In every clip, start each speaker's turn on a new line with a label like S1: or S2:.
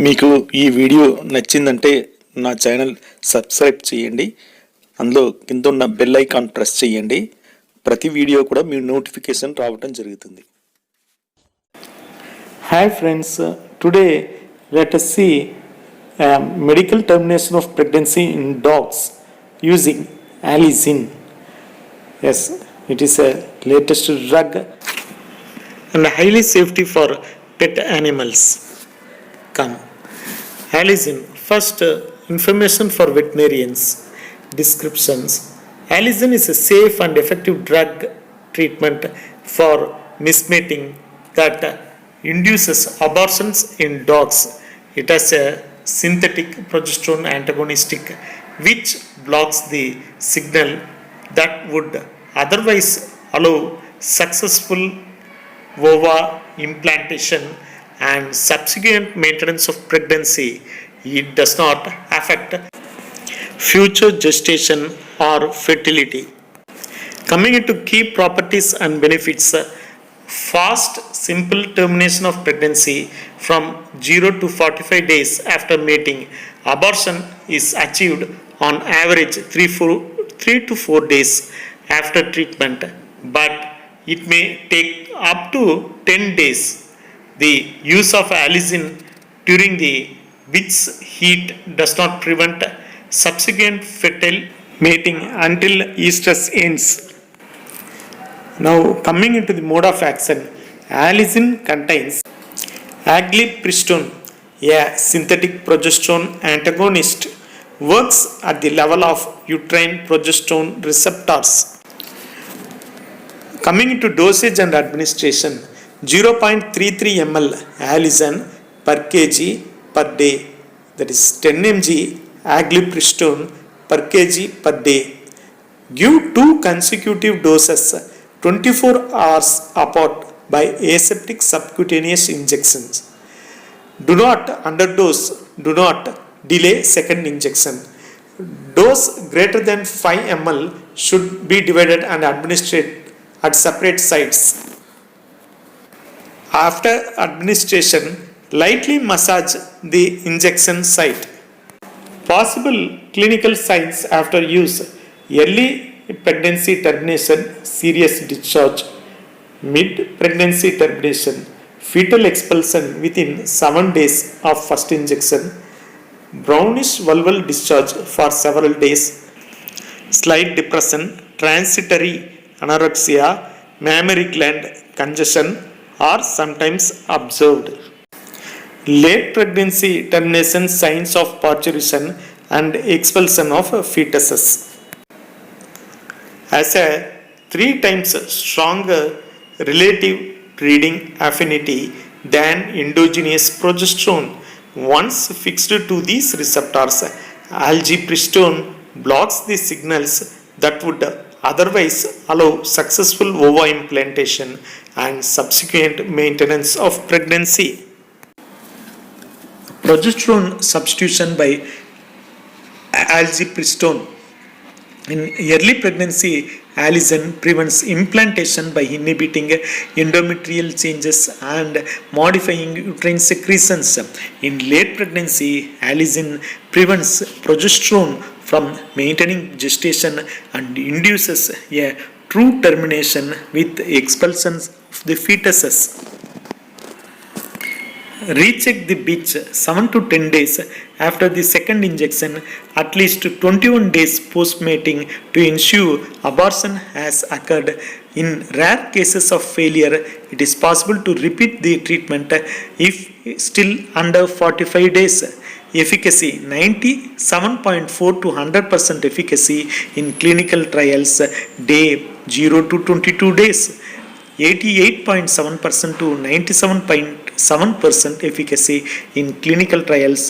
S1: మీకు ఈ వీడియో నచ్చిందంటే నా ఛానల్ సబ్స్క్రైబ్ చేయండి. అందులో కింద ఉన్న బెల్ ఐకాన్ ప్రెస్ చేయండి. ప్రతి వీడియో కూడా మీ నోటిఫికేషన్ రావడం జరుగుతుంది.
S2: Hi friends, today let us see medical termination of pregnancy in dogs using Alizin. Yes, it is a latest drug and highly safety for pet animals. Come. Alizin. First, information for veterinarians. Descriptions. Alizin is a safe and effective drug treatment for mismating that induces abortions in dogs. It has a synthetic progesterone antagonistic which blocks the signal that would otherwise allow successful ova implantation and subsequent maintenance of pregnancy. It does not affect future gestation or fertility. Coming into key properties and benefits, fast, simple termination of pregnancy from 0 to 45 days after mating. Abortion is achieved on average 3 to 4 days after treatment, but it may take up to 10 days. The use of Alizin during the witch heat does not prevent subsequent fertile mating until estrus ends. Now coming into the mode of action, Alizin contains aglipriston, a synthetic progesterone antagonist, works at the level of uterine progesterone receptors. Coming into dosage and administration, 0.33 ml Alizin per kg per day, that is 10 mg aglipriston per kg per day. Give 2 consecutive doses 24 hours apart by aseptic subcutaneous injections. Do not underdose, do not delay second injection. Dose greater than 5 ml should be divided and administered at separate sites. After administration, lightly massage the injection site. Possible clinical signs after use: early pregnancy termination, serious discharge; mid-pregnancy termination, fetal expulsion within 7 days of first injection; brownish vulval discharge for several days; slight depression, transitory anorexia, mammary gland congestion are sometimes observed. Late pregnancy termination, signs of parturition and expulsion of fetuses. Has a 3 times stronger relative breeding affinity than endogenous progesterone. Once fixed to these receptors, algipristone blocks the signals that would otherwise allow successful ova implantation and subsequent maintenance of pregnancy. Progesterone substitution by algipristone. In early pregnancy, Alizin prevents implantation by inhibiting endometrial changes and modifying uterine secretions. In late pregnancy, Alizin prevents progesterone from maintaining gestation and induces a true termination with expulsion of the fetuses. Recheck the bitch 7 to 10 days after the second injection, at least 21 days post-mating to ensure abortion has occurred. In rare cases of failure, it is possible to repeat the treatment if still under 45 days. Efficacy 97.4 to 100% efficacy in clinical trials, day 0 to 22 days. 88.7% to 97.7% efficacy in clinical trials,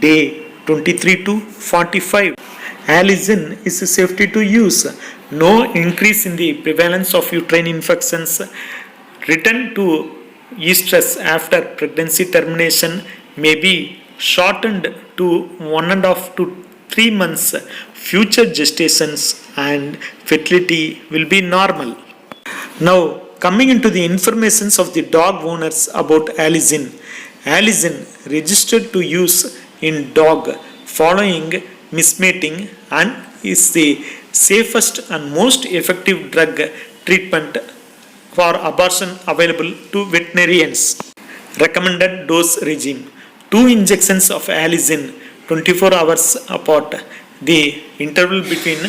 S2: day 23 to 45. Alizin is safety to use. No increase in the prevalence of uterine infections. Return to estrus after pregnancy termination may be shortened to 1.5 to 3 months. Future gestations and fertility will be normal. Now, coming into the informations of the dog owners about Alizin. Allicin registered to use in dog following mismating and is the safest and most effective drug treatment for abortion available to veterinarians. Recommended dose regime: 2 injections of Allicin 24 hours apart. The interval between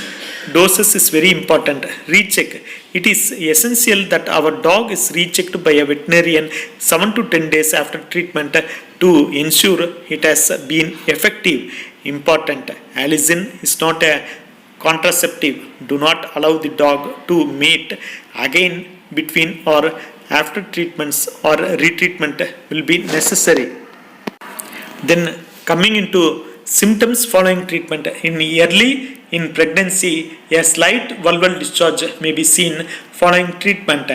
S2: doses is very important. Recheck: it is essential that our dog is rechecked by a veterinarian 7 to 10 days after treatment to ensure it has been effective. Important: Allicin is not a contraceptive. Do not allow the dog to mate again between or after treatments, or retreatment will be necessary. Then coming into symptoms following treatment. In pregnancy, a slight vulval discharge may be seen following treatment.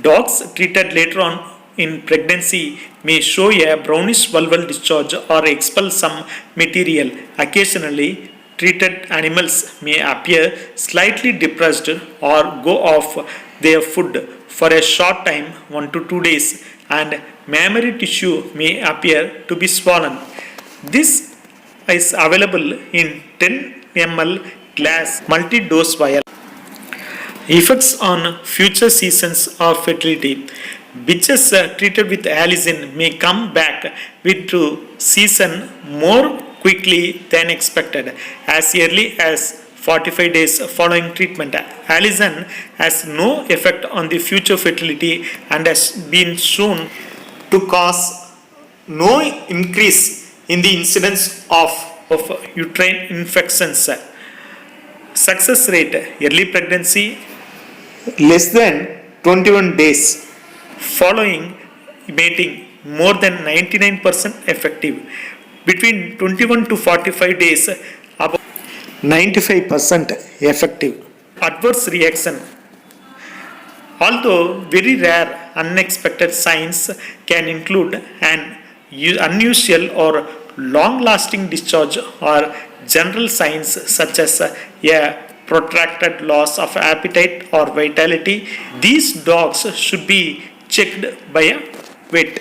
S2: Dogs treated later on in pregnancy may show a brownish vulval discharge or expel some material. Occasionally, treated animals may appear slightly depressed or go off their food for a short time, 1 to 2 days, and mammary tissue may appear to be swollen. This is available in 10 ml glass multi-dose vial. Effects on future seasons of fertility. Bitches treated with Allicin may come back into season more quickly than expected, as early as 45 days following treatment. Allicin has no effect on the future fertility and has been shown to cause no increase in the incidence of uterine infections. Success rate: early pregnancy less than 21 days following mating, more than 99% effective. Between 21 to 45 days, about 95% effective. Adverse reaction: although very rare, unexpected signs can include an unusual or long-lasting discharge or general signs such as a protracted loss of appetite or vitality. These dogs should be checked by a vet.